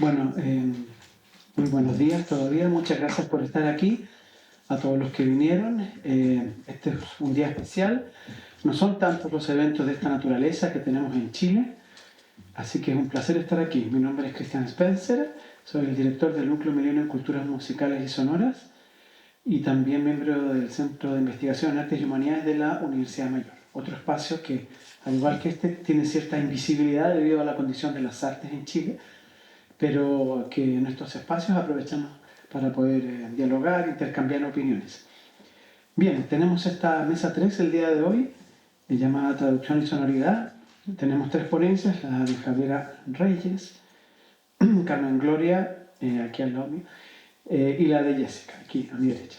Bueno, muy buenos días todavía. Muchas gracias por estar aquí, a todos los que vinieron. Este es un día especial. No son tantos los eventos de esta naturaleza que tenemos en Chile, así que es un placer estar aquí. Mi nombre es Cristian Spencer, soy el director del Núcleo Milenio en Culturas Musicales y Sonoras y también miembro del Centro de Investigación en Artes y Humanidades de la Universidad Mayor. Otro espacio que, al igual que este, tiene cierta invisibilidad debido a la condición de las artes en Chile, pero que en estos espacios aprovechamos para poder dialogar, intercambiar opiniones. Bien, tenemos esta mesa 3 el día de hoy, llamada Traducción y Sonoridad. Tenemos 3 ponencias, la de Javiera Reyes, Carmen Gloria, aquí al lado mío, y la de Jessica, aquí a mi derecha.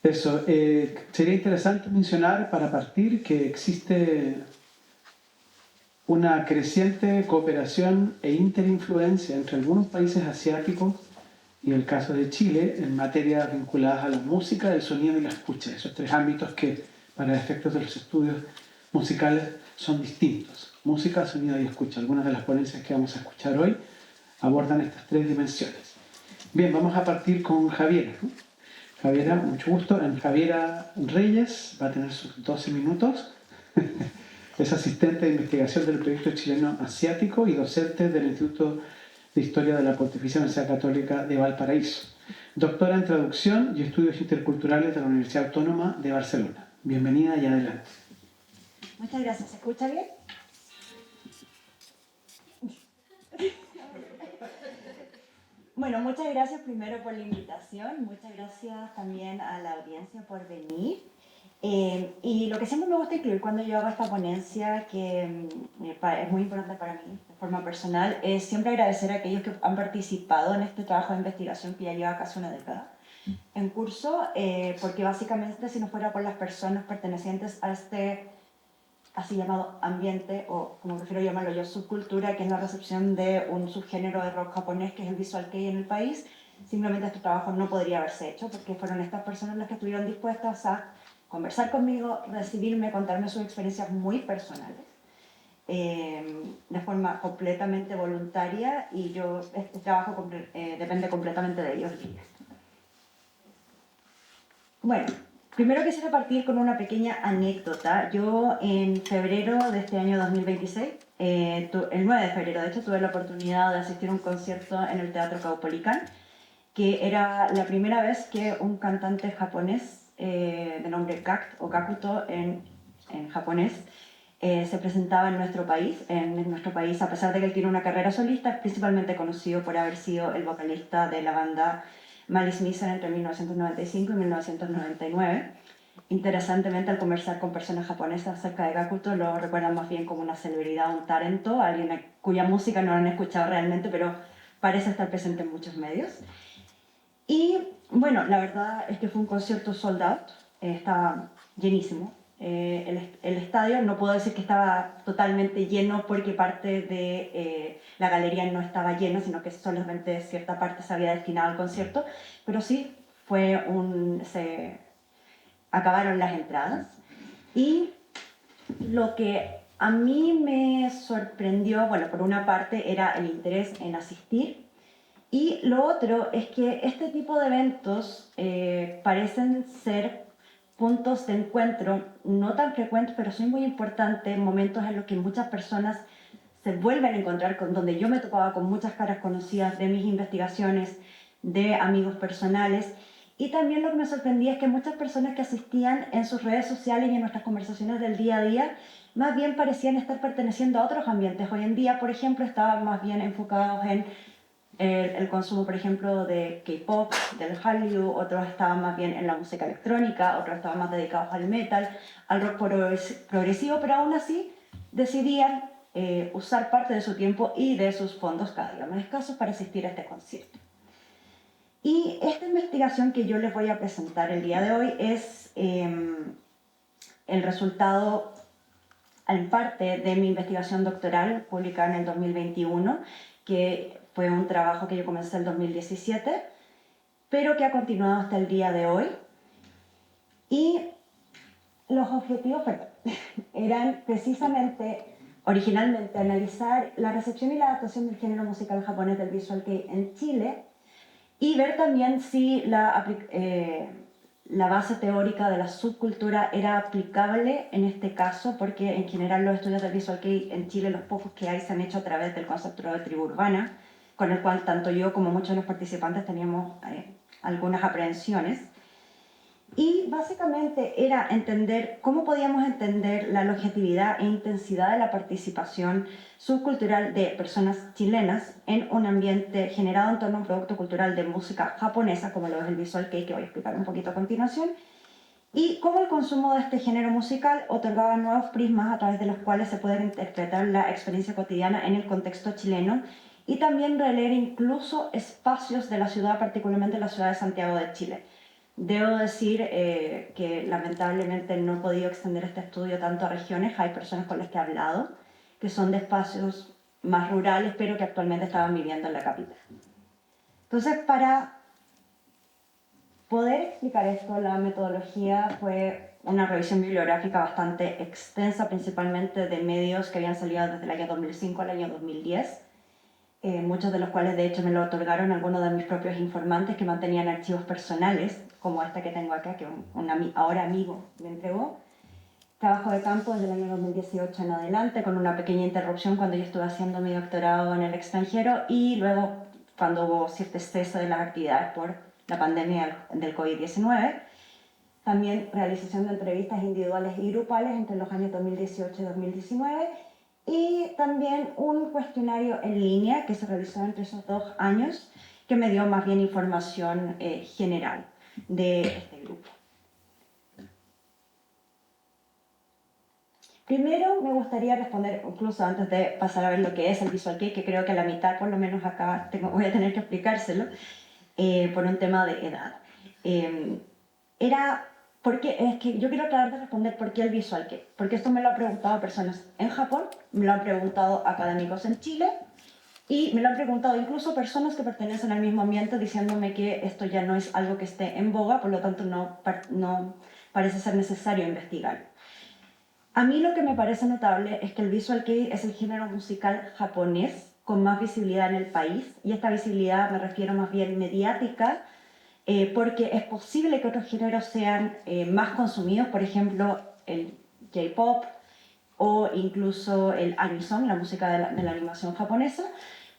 Eso, sería interesante mencionar para partir que existe una creciente cooperación e interinfluencia entre algunos países asiáticos y el caso de Chile en materias vinculadas a la música, el sonido y la escucha. Esos 3 ámbitos que para efectos de los estudios musicales son distintos. Música, sonido y escucha. Algunas de las ponencias que vamos a escuchar hoy abordan estas 3 dimensiones. Bien, vamos a partir con Javiera. Javiera, mucho gusto. Javiera Reyes va a tener sus 12 minutos. Es asistente de investigación del proyecto chileno asiático y docente del Instituto de Historia de la Pontificia Universidad Católica de Valparaíso. Doctora en Traducción y Estudios Interculturales de la Universidad Autónoma de Barcelona. Bienvenida y adelante. Muchas gracias. ¿Se escucha bien? Bueno, muchas gracias primero por la invitación. Muchas gracias también a la audiencia por venir. Y lo que siempre me gusta incluir cuando yo hago esta ponencia, que es muy importante para mí de forma personal, es siempre agradecer a aquellos que han participado en este trabajo de investigación que ya lleva casi una década en curso, porque básicamente si no fuera por las personas pertenecientes a este así llamado ambiente, o como prefiero llamarlo yo, subcultura, que es la recepción de un subgénero de rock japonés que es el visual kei en el país, simplemente este trabajo no podría haberse hecho porque fueron estas personas las que estuvieron dispuestas a conversar conmigo, recibirme, contarme sus experiencias muy personales, de forma completamente voluntaria, y este trabajo depende completamente de ellos. Bueno, primero quisiera partir con una pequeña anécdota. Yo en febrero de este año 2026, el 9 de febrero de hecho, tuve la oportunidad de asistir a un concierto en el Teatro Caupolicán, que era la primera vez que un cantante japonés de nombre Gact o Gakuto en japonés se presentaba en nuestro país. En nuestro país, a pesar de que él tiene una carrera solista, es principalmente conocido por haber sido el vocalista de la banda Malice Miser entre 1995 y 1999. Interesantemente, al conversar con personas japonesas acerca de Gakuto, lo recuerdan más bien como una celebridad, un talento, alguien cuya música no han escuchado realmente, pero parece estar presente en muchos medios. Y bueno, la verdad es que fue un concierto sold out, estaba llenísimo. El estadio, no puedo decir que estaba totalmente lleno porque parte de la galería no estaba llena, sino que solamente cierta parte se había destinado al concierto, pero sí se acabaron las entradas. Y lo que a mí me sorprendió, bueno, por una parte era el interés en asistir, y lo otro es que este tipo de eventos parecen ser puntos de encuentro no tan frecuentes, pero son muy importantes, momentos en los que muchas personas se vuelven a encontrar, donde yo me topaba con muchas caras conocidas de mis investigaciones, de amigos personales. Y también lo que me sorprendía es que muchas personas que asistían en sus redes sociales y en nuestras conversaciones del día a día, más bien parecían estar perteneciendo a otros ambientes. Hoy en día, por ejemplo, estaban más bien enfocados en el consumo, por ejemplo, de K-pop, del Hallyu, otros estaban más bien en la música electrónica, otros estaban más dedicados al metal, al rock progresivo, pero aún así decidían usar parte de su tiempo y de sus fondos, cada día más escasos, para asistir a este concierto. Y esta investigación que yo les voy a presentar el día de hoy es el resultado, en parte, de mi investigación doctoral publicada en el 2021, que fue un trabajo que yo comencé en el 2017, pero que ha continuado hasta el día de hoy. Y los objetivos eran precisamente originalmente analizar la recepción y la adaptación del género musical japonés del Visual Kei en Chile y ver también si la base teórica de la subcultura era aplicable en este caso, porque en general los estudios del Visual Kei en Chile, los pocos que hay, se han hecho a través del concepto de tribu urbana, con el cual tanto yo como muchos de los participantes teníamos algunas aprehensiones. Y básicamente era entender cómo podíamos entender la longevidad e intensidad de la participación subcultural de personas chilenas en un ambiente generado en torno a un producto cultural de música japonesa, como lo es el Visual Kei, que voy a explicar un poquito a continuación, y cómo el consumo de este género musical otorgaba nuevos prismas a través de los cuales se puede interpretar la experiencia cotidiana en el contexto chileno y también releer incluso espacios de la ciudad, particularmente la ciudad de Santiago de Chile. Debo decir que lamentablemente no he podido extender este estudio tanto a regiones. Hay personas con las que he hablado que son de espacios más rurales, pero que actualmente estaban viviendo en la capital. Entonces, para poder explicar esto, la metodología fue una revisión bibliográfica bastante extensa, principalmente de medios que habían salido desde el año 2005 al año 2010. Muchos de los cuales de hecho me lo otorgaron algunos de mis propios informantes que mantenían archivos personales, como esta que tengo acá, que ahora amigo me entregó. Trabajo de campo desde el año 2018 en adelante, con una pequeña interrupción cuando yo estuve haciendo mi doctorado en el extranjero y luego cuando hubo cierto exceso de las actividades por la pandemia del COVID-19. También realización de entrevistas individuales y grupales entre los años 2018 y 2019. Y también un cuestionario en línea que se realizó entre esos 2 años, que me dio más bien información general de este grupo. Primero me gustaría responder, incluso antes de pasar a ver lo que es el Visual Kei, que creo que la mitad por lo menos acá voy a tener que explicárselo, por un tema de edad. Porque es que yo quiero tratar de responder por qué el Visual Kei, porque esto me lo han preguntado personas en Japón, me lo han preguntado académicos en Chile y me lo han preguntado incluso personas que pertenecen al mismo ambiente diciéndome que esto ya no es algo que esté en boga, por lo tanto no parece ser necesario investigar. A mí lo que me parece notable es que el Visual Kei es el género musical japonés con más visibilidad en el país, y esta visibilidad me refiero más bien mediática, porque es posible que otros géneros sean más consumidos, por ejemplo, el J-pop o incluso el anime, la música de la animación japonesa,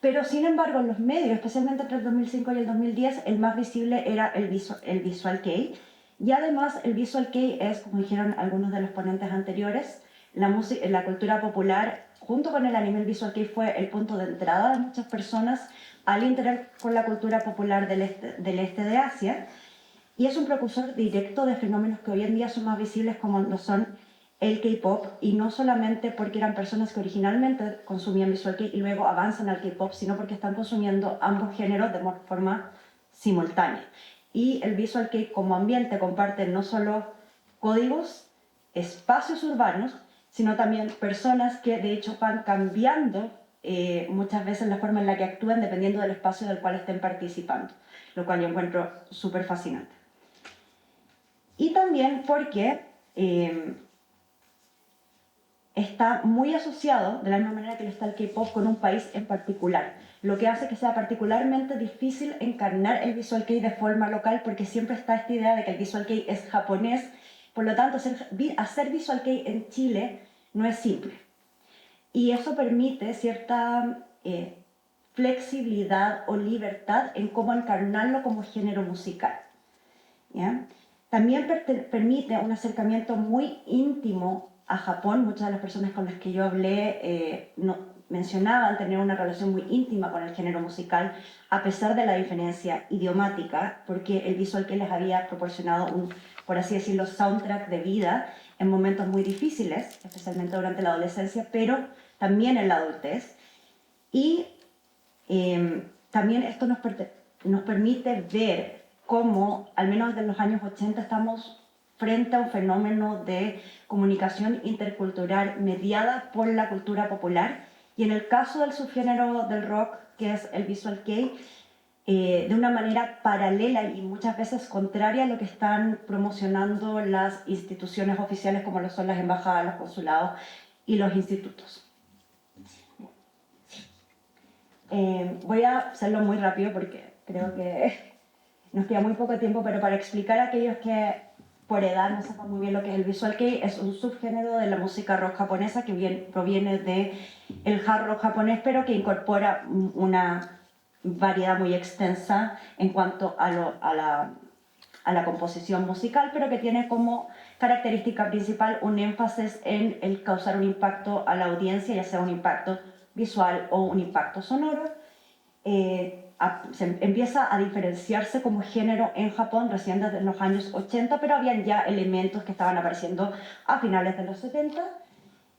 pero sin embargo en los medios, especialmente entre el 2005 y el 2010, el más visible era el Visual Kei, y además el Visual Kei es, como dijeron algunos de los ponentes anteriores, la cultura popular, junto con el anime. El Visual Kei fue el punto de entrada de muchas personas al interactuar con la cultura popular del este de Asia, y es un precursor directo de fenómenos que hoy en día son más visibles, como lo son el K-pop, y no solamente porque eran personas que originalmente consumían Visual Kei y luego avanzan al K-pop, sino porque están consumiendo ambos géneros de forma simultánea. Y el Visual Kei como ambiente comparte no solo códigos, espacios urbanos, sino también personas que de hecho van cambiando muchas veces la forma en la que actúan dependiendo del espacio del cual estén participando, lo cual yo encuentro súper fascinante. Y también porque está muy asociado, de la misma manera que lo está el K-pop, con un país en particular, lo que hace que sea particularmente difícil encarnar el Visual Kei de forma local, porque siempre está esta idea de que el Visual Kei es japonés. Por lo tanto, hacer Visual Kei en Chile no es simple. Y eso permite cierta flexibilidad o libertad en cómo encarnarlo como género musical, ¿ya? También permite un acercamiento muy íntimo a Japón. Muchas de las personas con las que yo hablé mencionaban tener una relación muy íntima con el género musical, a pesar de la diferencia idiomática, porque el Visual Kei les había proporcionado un, por así decirlo, soundtrack de vida en momentos muy difíciles, especialmente durante la adolescencia, pero también en la adultez. Y también esto nos permite ver cómo, al menos desde los años 80, estamos frente a un fenómeno de comunicación intercultural mediada por la cultura popular, y en el caso del subgénero del rock, que es el Visual Kei, de una manera paralela y muchas veces contraria a lo que están promocionando las instituciones oficiales, como lo son las embajadas, los consulados y los institutos. Voy a hacerlo muy rápido porque creo que nos queda muy poco tiempo, pero para explicar a aquellos que por edad no sepan muy bien lo que es el visual kei, es un subgénero de la música rock japonesa que proviene del hard rock japonés, pero que incorpora una variedad muy extensa en cuanto a la composición musical, pero que tiene como característica principal un énfasis en el causar un impacto a la audiencia, ya sea un impacto visual o un impacto sonoro. Se empieza a diferenciarse como género en Japón recién desde los años 80, pero habían ya elementos que estaban apareciendo a finales de los 70.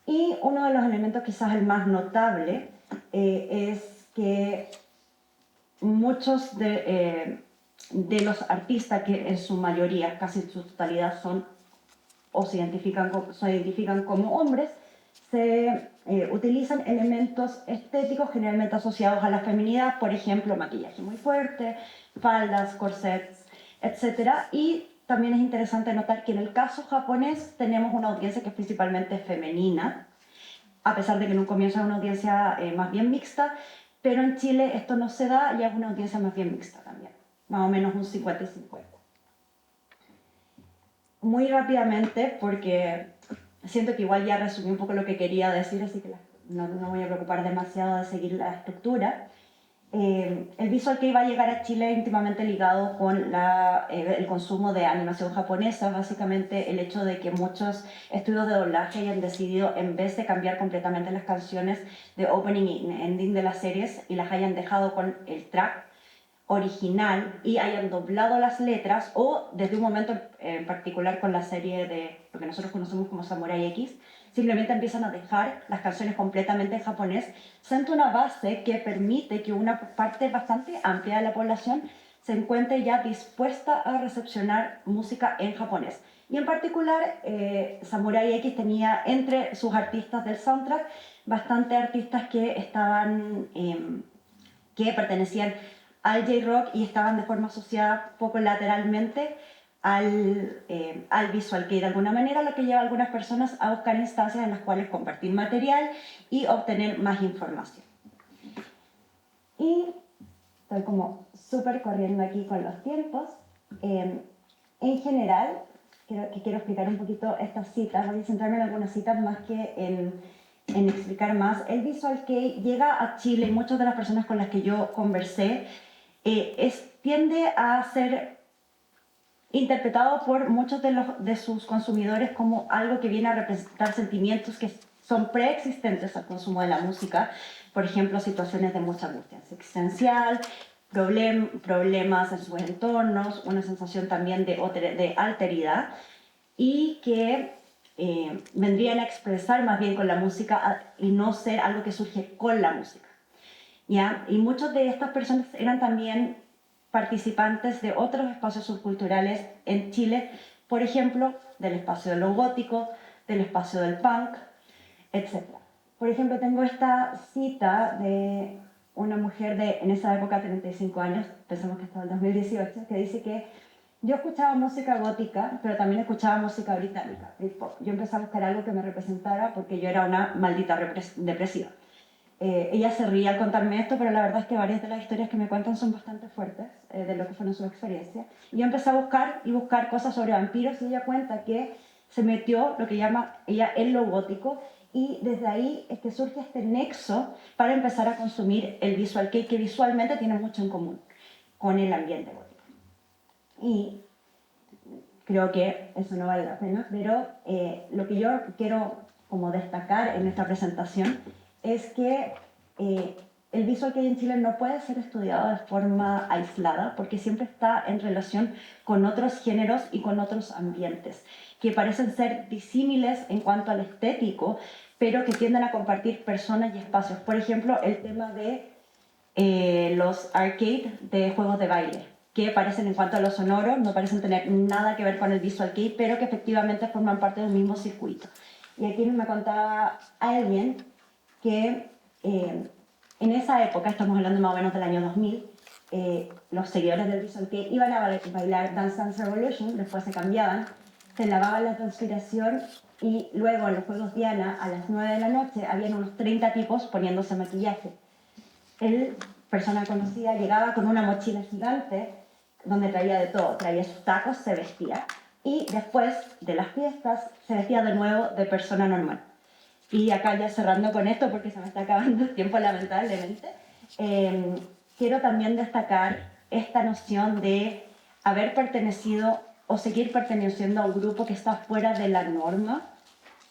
Y uno de los elementos quizás el más notable es que muchos de los artistas, que en su mayoría, casi en su totalidad, se identifican como hombres, se utilizan elementos estéticos generalmente asociados a la feminidad, por ejemplo, maquillaje muy fuerte, faldas, corsets, etc. Y también es interesante notar que en el caso japonés tenemos una audiencia que es principalmente femenina, a pesar de que en un comienzo es una audiencia más bien mixta, pero en Chile esto no se da y es una audiencia más bien mixta también, más o menos un 50 y 50. Muy rápidamente, porque siento que igual ya resumí un poco lo que quería decir, así que no voy a preocupar demasiado de seguir la estructura. El visual kei va a llegar a Chile íntimamente ligado con el consumo de animación japonesa, básicamente el hecho de que muchos estudios de doblaje hayan decidido, en vez de cambiar completamente las canciones de opening y ending de las series, y las hayan dejado con el track original y hayan doblado las letras, o desde un momento en particular con la serie de lo que nosotros conocemos como Samurai X, simplemente empiezan a dejar las canciones completamente en japonés, siendo una base que permite que una parte bastante amplia de la población se encuentre ya dispuesta a recepcionar música en japonés. Y en particular, Samurai X tenía entre sus artistas del soundtrack bastante artistas que que pertenecían al J-Rock y estaban de forma asociada poco lateralmente al visual kei de alguna manera, lo que lleva a algunas personas a buscar instancias en las cuales compartir material y obtener más información. Y estoy como súper corriendo aquí con los tiempos. En general, quiero explicar un poquito estas citas, voy a centrarme en algunas citas más que en explicar más. El visual kei llega a Chile y muchas de las personas con las que yo conversé tiende a ser interpretado por muchos de sus consumidores como algo que viene a representar sentimientos que son preexistentes al consumo de la música, por ejemplo, situaciones de mucha angustia existencial, problemas en sus entornos, una sensación también de alteridad, y que vendrían a expresar más bien con la música y no ser algo que surge con la música. ¿Ya? Y muchas de estas personas eran también participantes de otros espacios subculturales en Chile, por ejemplo, del espacio de lo gótico, del espacio del punk, etc. Por ejemplo, tengo esta cita de una mujer de, en esa época, 35 años, pensamos que estaba en 2018, que dice que yo escuchaba música gótica, pero también escuchaba música británica, Britpop. Yo empecé a buscar algo que me representara porque yo era una maldita depresiva. Ella se ríe al contarme esto, pero la verdad es que varias de las historias que me cuentan son bastante fuertes de lo que fueron sus experiencias. Y yo empecé a buscar cosas sobre vampiros, y ella cuenta que se metió lo que llama ella en lo gótico, y desde ahí es que surge este nexo para empezar a consumir el visual kei, que visualmente tiene mucho en común con el ambiente gótico. Y creo que eso no vale la pena, pero lo que yo quiero como destacar en esta presentación es que el visual kei en Chile no puede ser estudiado de forma aislada, porque siempre está en relación con otros géneros y con otros ambientes, que parecen ser disímiles en cuanto al estético, pero que tienden a compartir personas y espacios. Por ejemplo, el tema de los arcade de juegos de baile, que parecen, en cuanto a lo sonoro, no parecen tener nada que ver con el visual kei, pero que efectivamente forman parte del mismo circuito. Y aquí me contaba alguien que en esa época, estamos hablando más o menos del año 2000, los seguidores del visual kei iban a bailar Dance Dance Revolution, después se cambiaban, se lavaban la transpiración, y luego en los juegos Diana, a las 9 de la noche, habían unos 30 tipos poniéndose maquillaje. él, persona conocida, llegaba con una mochila gigante donde traía de todo, traía sus tacos, se vestía y después de las fiestas se vestía de nuevo de persona normal. Y acá ya cerrando con esto porque se me está acabando el tiempo lamentablemente, quiero también destacar esta noción de haber pertenecido o seguir perteneciendo a un grupo que está fuera de la norma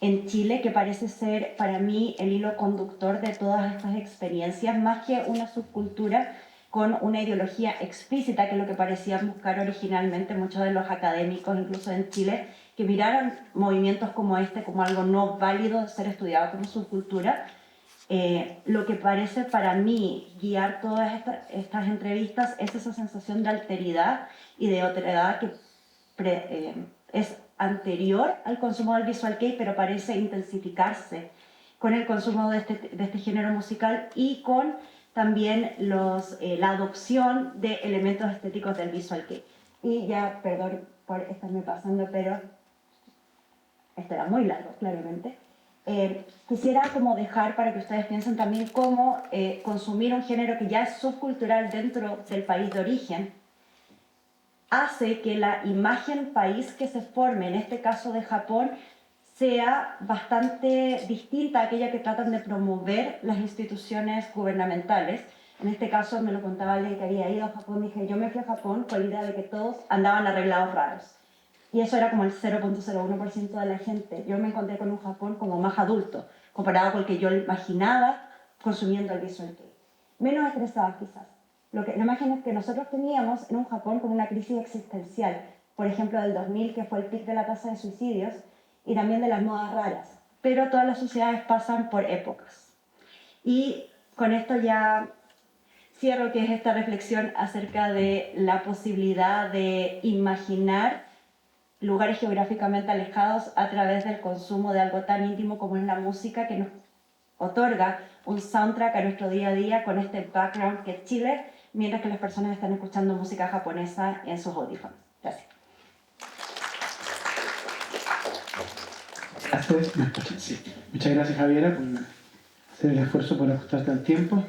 en Chile, que parece ser para mí el hilo conductor de todas estas experiencias, más que una subcultura con una ideología explícita, que es lo que parecían buscar originalmente muchos de los académicos, incluso en Chile, que miraron movimientos como este como algo no válido de ser estudiado como subcultura. Lo que parece para mí guiar todas estas entrevistas es esa sensación de alteridad y de otredad que es anterior al consumo del visual kei, pero parece intensificarse con el consumo de este género musical y con también la adopción de elementos estéticos del visual kei. Y ya, perdón por estarme pasando, pero esto era muy largo, claramente. Quisiera como dejar para que ustedes piensen también cómo consumir un género que ya es subcultural dentro del país de origen hace que la imagen país que se forme, en este caso de Japón, sea bastante distinta a aquella que tratan de promover las instituciones gubernamentales. En este caso me lo contaba alguien que había ido a Japón, dije, yo me fui a Japón con la idea de que todos andaban arreglados raros. Y eso era como el 0.01% de la gente. Yo me encontré con un Japón como más adulto, comparado con el que yo imaginaba consumiendo el visual kei. Menos estresado quizás. La imagen que nosotros teníamos en un Japón con una crisis existencial, por ejemplo del 2000, que fue el pic de la tasa de suicidios, y también de las modas raras. Pero todas las sociedades pasan por épocas. Y con esto ya cierro, que es esta reflexión acerca de la posibilidad de imaginar lugares geográficamente alejados a través del consumo de algo tan íntimo como es la música, que nos otorga un soundtrack a nuestro día a día con este background que es Chile, mientras que las personas están escuchando música japonesa en sus audífonos. Gracias. Sí. Muchas gracias, Javiera, por hacer el esfuerzo por ajustarte al tiempo.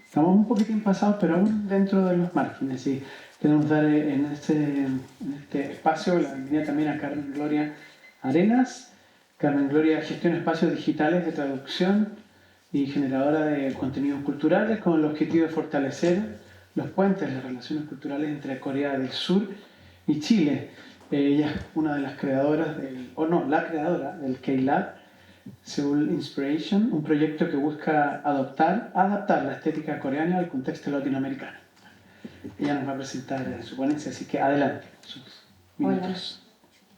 Estamos un poquitín pasados, pero aún dentro de los márgenes. Y queremos dar en este espacio la bienvenida también a Carmen Gloria Arenas. Carmen Gloria gestiona espacios digitales de traducción y generadora de contenidos culturales con el objetivo de fortalecer los puentes de relaciones culturales entre Corea del Sur y Chile. Ella es una de las creadoras, la creadora del K-Lab, Seoul Inspiration, un proyecto que busca adaptar la estética coreana al contexto latinoamericano. Ella nos va a presentar su ponencia, así que adelante, sus minutos.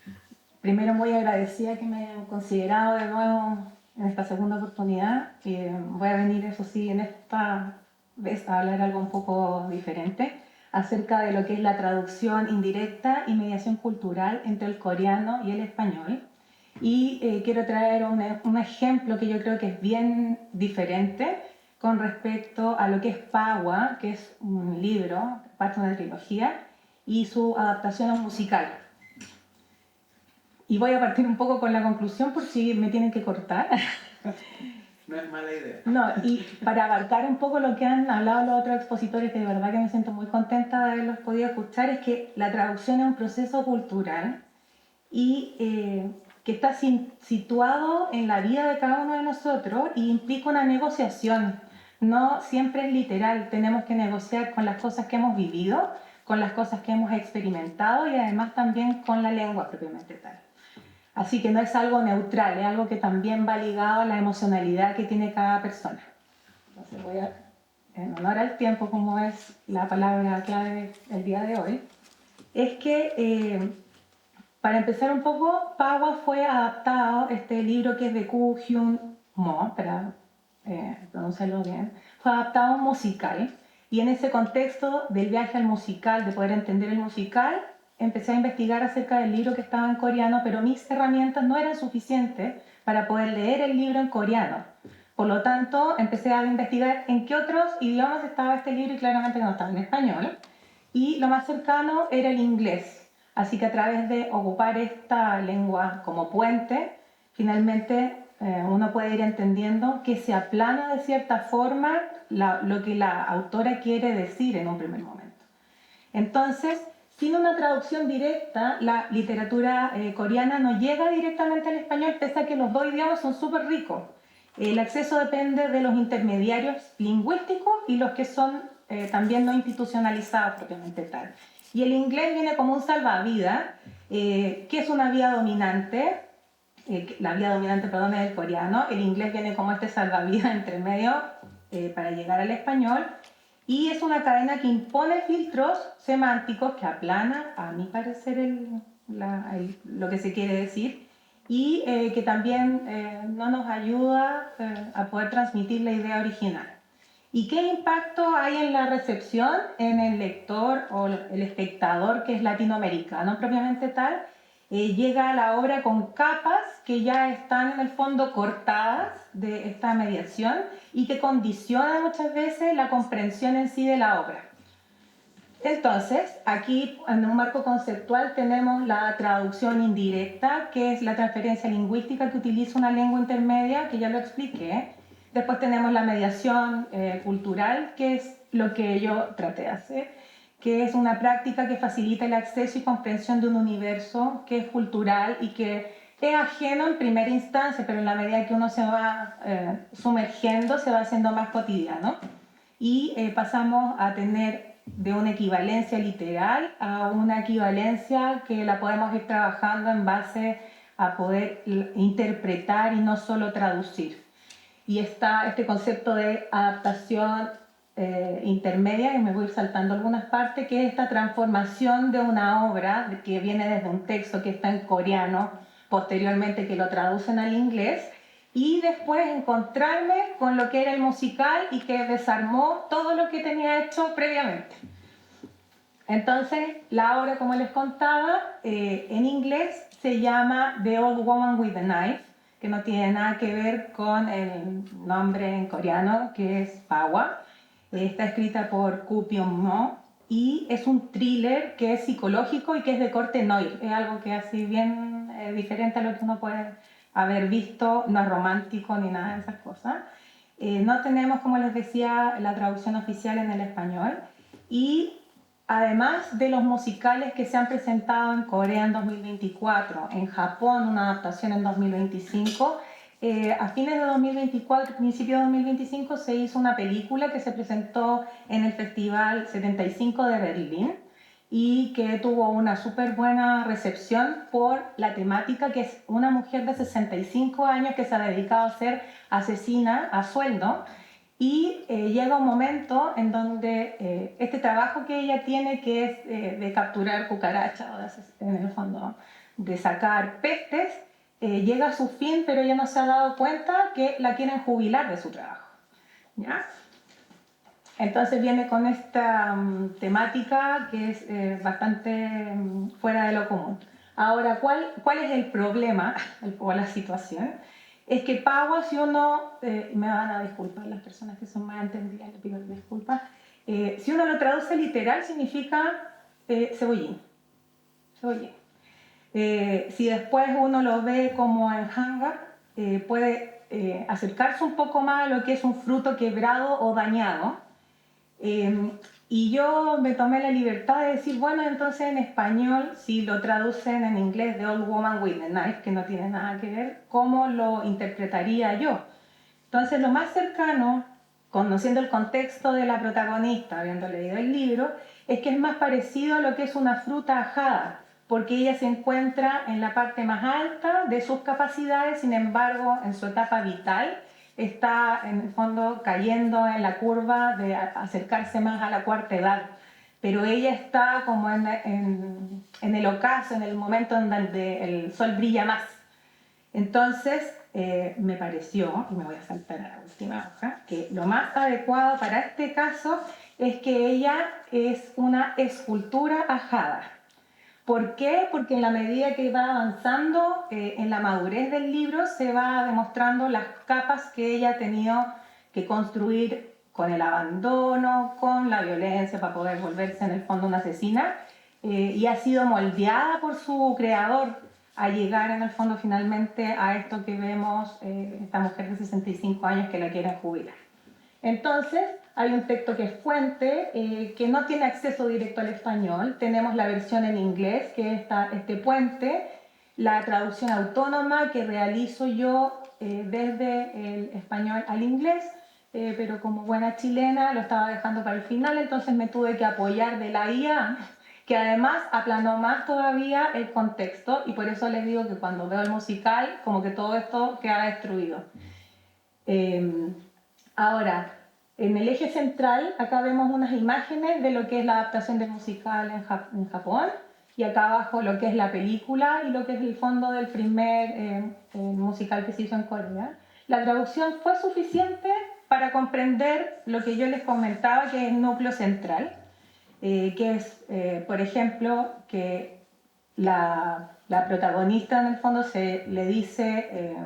Hola. Primero, muy agradecida que me hayan considerado de nuevo en esta segunda oportunidad. Voy a venir, eso sí, en esta vez a hablar algo un poco diferente acerca de lo que es la traducción indirecta y mediación cultural entre el coreano y el español. Y quiero traer un ejemplo que yo creo que es bien diferente con respecto a lo que es Pawa, que es un libro, parte de una trilogía, y su adaptación a un musical. Y voy a partir un poco con la conclusión por si me tienen que cortar. No es mala idea. No, y para abarcar un poco lo que han hablado los otros expositores, que de verdad que me siento muy contenta de haberlos podido escuchar, es que la traducción es un proceso cultural y que está situado en la vida de cada uno de nosotros y implica una negociación. No siempre es literal, tenemos que negociar con las cosas que hemos vivido, con las cosas que hemos experimentado y además también con la lengua propiamente tal. Así que no es algo neutral, es algo que también va ligado a la emocionalidad que tiene cada persona. Entonces voy a, en honor al tiempo, como es la palabra clave del día de hoy, es que para empezar un poco, Pawa fue adaptado, este libro que es de Koo Hyun Mo, para pronunciarlo bien, fue adaptado a un musical. Y en ese contexto del viaje al musical, de poder entender el musical, empecé a investigar acerca del libro que estaba en coreano, pero mis herramientas no eran suficientes para poder leer el libro en coreano. Por lo tanto, empecé a investigar en qué otros idiomas estaba este libro y claramente no estaba en español. Y lo más cercano era el inglés. Así que a través de ocupar esta lengua como puente, finalmente uno puede ir entendiendo que se aplana de cierta forma lo que la autora quiere decir en un primer momento. Entonces, sin una traducción directa, la literatura coreana no llega directamente al español, pese a que los dos idiomas son súper ricos. El acceso depende de los intermediarios lingüísticos y los que son también no institucionalizados propiamente tal. Y el inglés viene como un salvavidas, que es una vía dominante. La vía dominante, perdón, es el coreano. El inglés viene como este salvavidas entre medio para llegar al español. Y es una cadena que impone filtros semánticos que aplana, a mi parecer, lo que se quiere decir, y que también no nos ayuda a poder transmitir la idea original. ¿Y qué impacto hay en la recepción en el lector o el espectador que es latinoamericano propiamente tal? Llega a la obra con capas que ya están en el fondo cortadas de esta mediación y que condicionan muchas veces la comprensión en sí de la obra. Entonces, aquí en un marco conceptual tenemos la traducción indirecta, que es la transferencia lingüística que utiliza una lengua intermedia, que ya lo expliqué. Después tenemos la mediación cultural, que es lo que yo traté de hacer, que es una práctica que facilita el acceso y comprensión de un universo que es cultural y que es ajeno en primera instancia, pero en la medida que uno se va sumergiendo, se va haciendo más cotidiano. Y pasamos a tener de una equivalencia literal a una equivalencia que la podemos ir trabajando en base a poder interpretar y no solo traducir. Y está este concepto de adaptación intermedia, y me voy a ir saltando algunas partes, que es esta transformación de una obra que viene desde un texto que está en coreano, posteriormente que lo traducen al inglés, y después encontrarme con lo que era el musical y que desarmó todo lo que tenía hecho previamente. Entonces, la obra, como les contaba, en inglés se llama The Old Woman with the Knife, que no tiene nada que ver con el nombre en coreano, que es Pawa. Está escrita por Koo Byung-mo y es un thriller que es psicológico y que es de corte noir. Es algo que es así bien diferente a lo que uno puede haber visto, no es romántico ni nada de esas cosas. No tenemos, como les decía, la traducción oficial en el español. Y además de los musicales que se han presentado en Corea en 2024, en Japón una adaptación en 2025, a fines de 2024, principio de 2025, se hizo una película que se presentó en el Festival 75 de Berlín y que tuvo una súper buena recepción por la temática, que es una mujer de 65 años que se ha dedicado a ser asesina a sueldo. Y llega un momento en donde este trabajo que ella tiene, que es de capturar cucarachas, o en el fondo de sacar pestes, llega a su fin, pero ella no se ha dado cuenta que la quieren jubilar de su trabajo, ¿ya? Entonces viene con esta temática que es bastante fuera de lo común. Ahora, ¿cuál es el problema o la situación? Es que Pawa, si uno, me van a disculpar las personas que son más entendidas, le pido disculpas, si uno lo traduce literal significa cebollín. Cebollín. Si después uno lo ve como en hanga, puede acercarse un poco más a lo que es un fruto quebrado o dañado. Y yo me tomé la libertad de decir, bueno, entonces en español, si lo traducen en inglés The Old Woman with the Knife, que no tiene nada que ver, ¿cómo lo interpretaría yo? Entonces lo más cercano, conociendo el contexto de la protagonista, habiendo leído el libro, es que es más parecido a lo que es una fruta ajada, porque ella se encuentra en la parte más alta de sus capacidades, sin embargo, en su etapa vital, está en el fondo cayendo en la curva de acercarse más a la cuarta edad. Pero ella está como en el ocaso, en el momento en donde el sol brilla más. Entonces, me pareció, y me voy a saltar a la última hoja, que lo más adecuado para este caso es que ella es una escultura ajada. ¿Por qué? Porque en la medida que va avanzando en la madurez del libro se va demostrando las capas que ella ha tenido que construir con el abandono, con la violencia para poder volverse en el fondo una asesina, y ha sido moldeada por su creador a llegar en el fondo finalmente a esto que vemos, esta mujer de 65 años que la quiere jubilar. Entonces, hay un texto que es fuente, que no tiene acceso directo al español. Tenemos la versión en inglés, que es este puente, la traducción autónoma que realizo yo desde el español al inglés, pero como buena chilena lo estaba dejando para el final, entonces me tuve que apoyar de la IA, que además aplanó más todavía el contexto, y por eso les digo que cuando veo el musical, como que todo esto queda destruido. Ahora, en el eje central, acá vemos unas imágenes de lo que es la adaptación del musical en Japón, y acá abajo lo que es la película y lo que es el fondo del primer musical que se hizo en Corea. La traducción fue suficiente para comprender lo que yo les comentaba, que es el núcleo central, que es, por ejemplo, que la protagonista en el fondo se le dice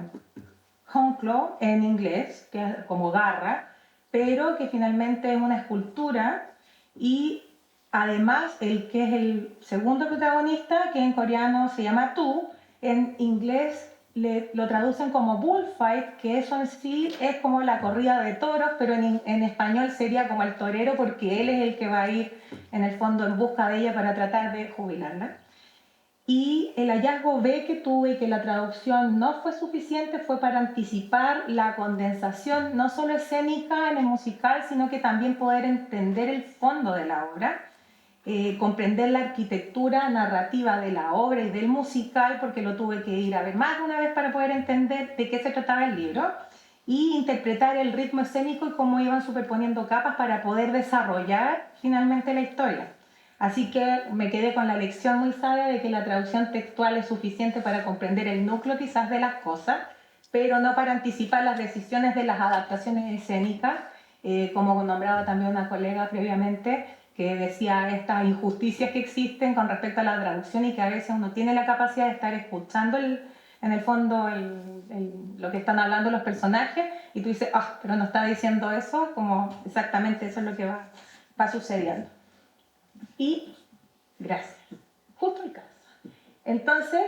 Honklo en inglés, que es como garra, pero que finalmente es una escultura, y además el que es el segundo protagonista, que en coreano se llama Tu, en inglés lo traducen como bullfight, que eso en sí es como la corrida de toros, pero en español sería como el torero, porque él es el que va a ir en el fondo en busca de ella para tratar de jubilarla. Y el hallazgo B que tuve, que la traducción no fue suficiente, fue para anticipar la condensación, no solo escénica en el musical, sino que también poder entender el fondo de la obra, comprender la arquitectura narrativa de la obra y del musical, porque lo tuve que ir a ver más de una vez para poder entender de qué se trataba el libro, y interpretar el ritmo escénico y cómo iban superponiendo capas para poder desarrollar finalmente la historia. Así que me quedé con la lección muy sabia de que la traducción textual es suficiente para comprender el núcleo quizás de las cosas, pero no para anticipar las decisiones de las adaptaciones escénicas, como nombraba también una colega previamente, que decía estas injusticias que existen con respecto a la traducción y que a veces uno tiene la capacidad de estar escuchando en el fondo lo que están hablando los personajes y tú dices, ah, pero no está diciendo eso, como exactamente eso es lo que va sucediendo. Y gracias, justo el caso. Entonces,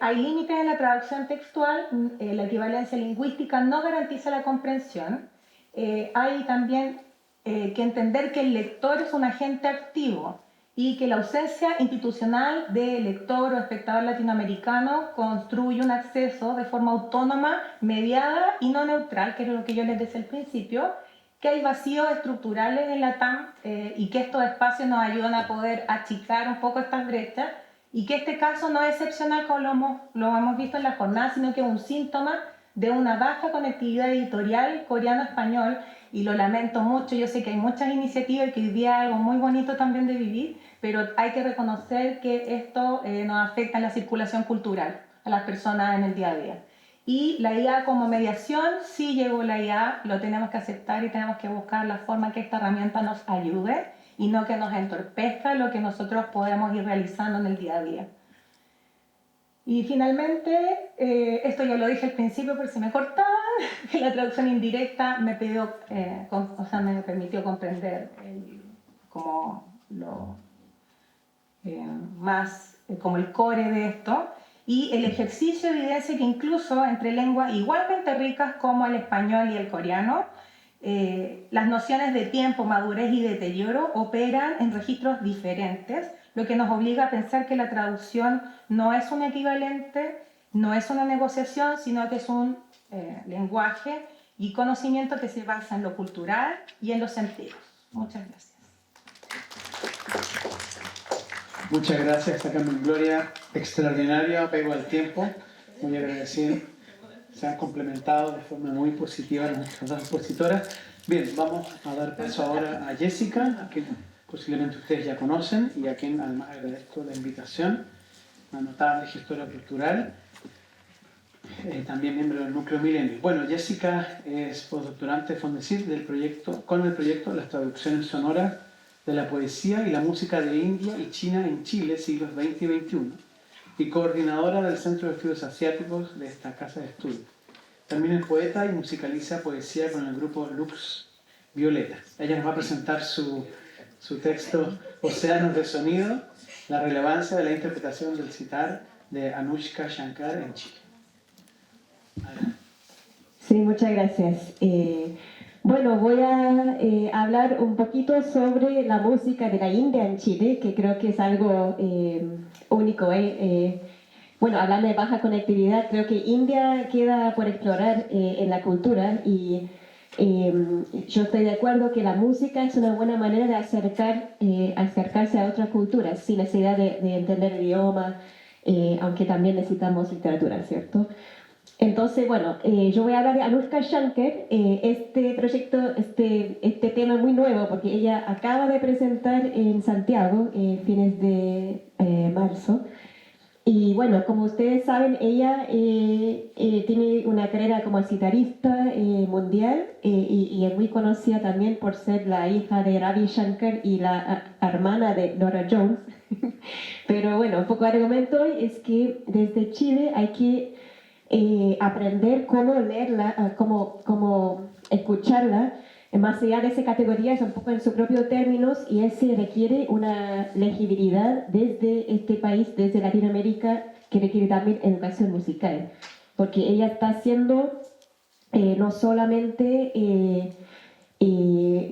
hay límites en la traducción textual, la equivalencia lingüística no garantiza la comprensión, hay también que entender que el lector es un agente activo y que la ausencia institucional del lector o espectador latinoamericano construye un acceso de forma autónoma, mediada y no neutral, que es lo que yo les decía al principio, que hay vacíos estructurales en la TAM y que estos espacios nos ayudan a poder achicar un poco estas brechas, y que este caso no es excepcional como lo hemos visto en la jornada, sino que es un síntoma de una baja conectividad editorial coreano-español, y lo lamento mucho. Yo sé que hay muchas iniciativas y que hoy día es algo muy bonito también de vivir, pero hay que reconocer que esto nos afecta en la circulación cultural a las personas en el día a día. Y la IA como mediación, sí llegó la IA, lo tenemos que aceptar y tenemos que buscar la forma que esta herramienta nos ayude y no que nos entorpezca lo que nosotros podemos ir realizando en el día a día. Y finalmente, esto ya lo dije al principio por si me cortaban, que la traducción indirecta me permitió comprender como como el core de esto. Y el ejercicio evidencia que incluso entre lenguas igualmente ricas como el español y el coreano, las nociones de tiempo, madurez y deterioro operan en registros diferentes, lo que nos obliga a pensar que la traducción no es un equivalente, no es una negociación, sino que es un lenguaje y conocimiento que se basa en lo cultural y en los sentidos. Muchas gracias. Muchas gracias, Carmen Gloria. Extraordinario apego al tiempo. Muy agradecido. Se han complementado de forma muy positiva nuestras dos expositoras. Bien, vamos a dar paso ahora a Jessica, a quien posiblemente ustedes ya conocen y a quien además agradezco la invitación. Una notable gestora cultural, también miembro del Núcleo Milenio. Bueno, Jessica es postdoctorante de Fondesit con el proyecto Las traducciones sonoras de la poesía y la música de India y China en Chile, siglos XX y XXI, y coordinadora del Centro de Estudios Asiáticos de esta casa de estudio. También es poeta y musicaliza poesía con el grupo Lux Violeta. Ella nos va a presentar su texto Océanos de Sonido, la relevancia de la interpretación del sitar de Anushka Shankar en Chile. Adelante. Sí, muchas gracias. Bueno, voy a hablar un poquito sobre la música de la India en Chile, que creo que es algo único. Bueno, hablando de baja conectividad, creo que India queda por explorar en la cultura y yo estoy de acuerdo que la música es una buena manera de acercarse a otras culturas sin necesidad de entender el idioma, aunque también necesitamos literatura, ¿cierto? Entonces, bueno, yo voy a hablar de Anushka Shankar. Este proyecto, este tema es muy nuevo porque ella acaba de presentar en Santiago, fines de marzo. Y bueno, como ustedes saben, ella tiene una carrera como sitarista mundial y es muy conocida también por ser la hija de Ravi Shankar y la hermana de Nora Jones. Pero bueno, un poco de argumento hoy es que desde Chile hay que aprender cómo leerla, cómo escucharla, más allá de esa categoría, es un poco en sus propios términos y ese requiere una legibilidad desde este país, desde Latinoamérica, que requiere también educación musical, porque ella está haciendo no solamente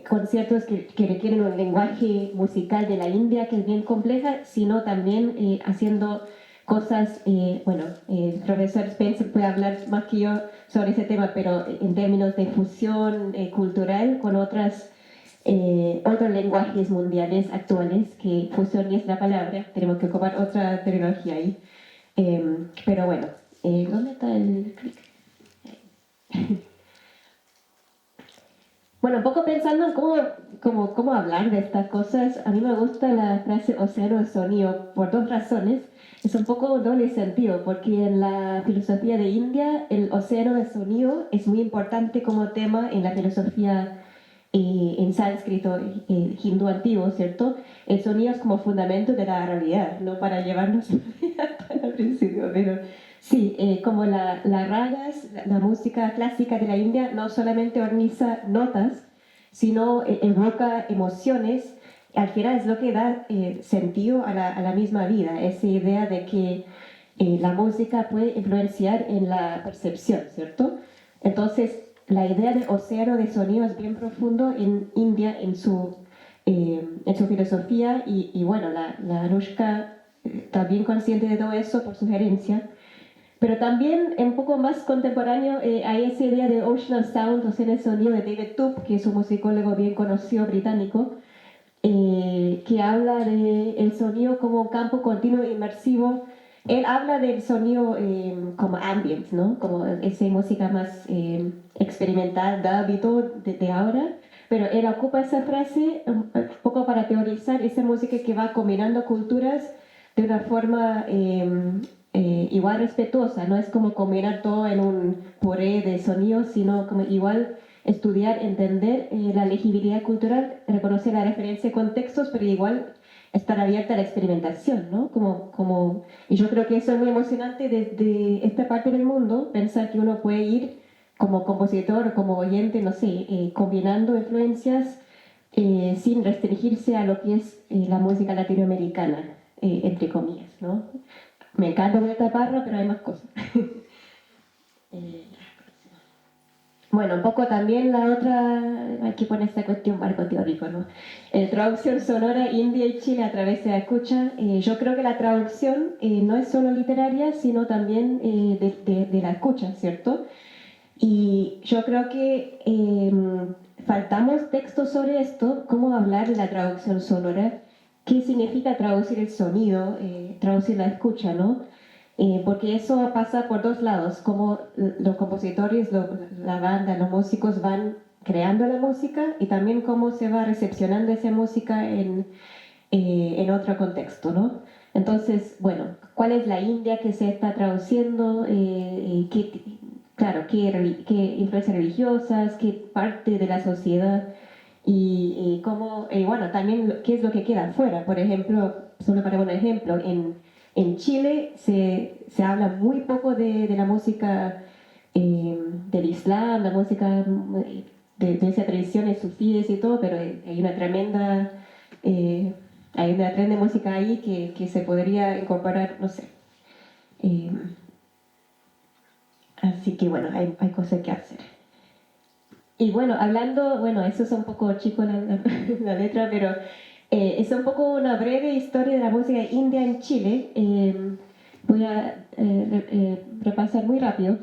conciertos que requieren un lenguaje musical de la India que es bien compleja, sino también haciendo cosas, bueno, el profesor Spencer puede hablar más que yo sobre ese tema, pero en términos de fusión cultural con otros lenguajes mundiales actuales, que fusión ni es la palabra, tenemos que ocupar otra terminología ahí. Pero bueno, ¿dónde está el clic? Bueno, un poco pensando en cómo hablar de estas cosas, a mí me gusta la frase océano de sonido por dos razones. Es un poco doble sentido, porque en la filosofía de India el océano de sonido es muy importante como tema en la filosofía en sánscrito hindú antiguo, ¿cierto? El sonido es como fundamento de la realidad, no para llevarnos al principio, pero sí, como las ragas, la música clásica de la India no solamente organiza notas, sino evoca emociones. Al final es lo que da sentido a la misma vida, esa idea de que la música puede influenciar en la percepción, ¿cierto? Entonces, la idea de océano de sonido es bien profundo en India, en su filosofía, y bueno, la Anushka está bien consciente de todo eso por sugerencia. Pero también, un poco más contemporáneo, hay esa idea de Ocean Sound, océano de sonido, de David Tubb, que es un musicólogo bien conocido británico, que habla del sonido como un campo continuo e inmersivo. Él habla del sonido como ambient, ¿no? Como esa música más experimental, dub y todo de ahora, pero él ocupa esa frase un poco para teorizar esa música que va combinando culturas de una forma igual respetuosa, no es como combinar todo en un puré de sonidos, sino como igual estudiar, entender la legibilidad cultural, reconocer la referencia de contextos, pero igual estar abierta a la experimentación, ¿no? Y yo creo que eso es muy emocionante desde esta parte del mundo, pensar que uno puede ir como compositor o como oyente, no sé, combinando influencias sin restringirse a lo que es la música latinoamericana, entre comillas, ¿no? Me encanta Violeta Parra, pero hay más cosas. Bueno, un poco también la otra, aquí pone esta cuestión marco teórico, ¿no? Traducción sonora India y Chile a través de la escucha. Yo creo que la traducción no es solo literaria, sino también de la escucha, ¿cierto? Y yo creo que faltamos textos sobre esto, cómo hablar de la traducción sonora, qué significa traducir el sonido, traducir la escucha, ¿no? Porque eso pasa por dos lados, como los compositores, la banda, los músicos van creando la música y también cómo se va recepcionando esa música en otro contexto, ¿no? Entonces, bueno, ¿cuál es la India que se está traduciendo? Claro, qué influencias religiosas, qué parte de la sociedad y cómo, bueno, también qué es lo que queda afuera. Por ejemplo, solo para un ejemplo, en Chile se habla muy poco de la música del Islam, la música de esas tradiciones sufíes y todo, pero hay una tremenda hay una tren de música ahí que se podría incorporar, no sé. Así que bueno, hay cosas que hacer. Y bueno, hablando, bueno, eso es un poco chico la letra, pero es un poco una breve historia de la música india en Chile. Voy a repasar muy rápido.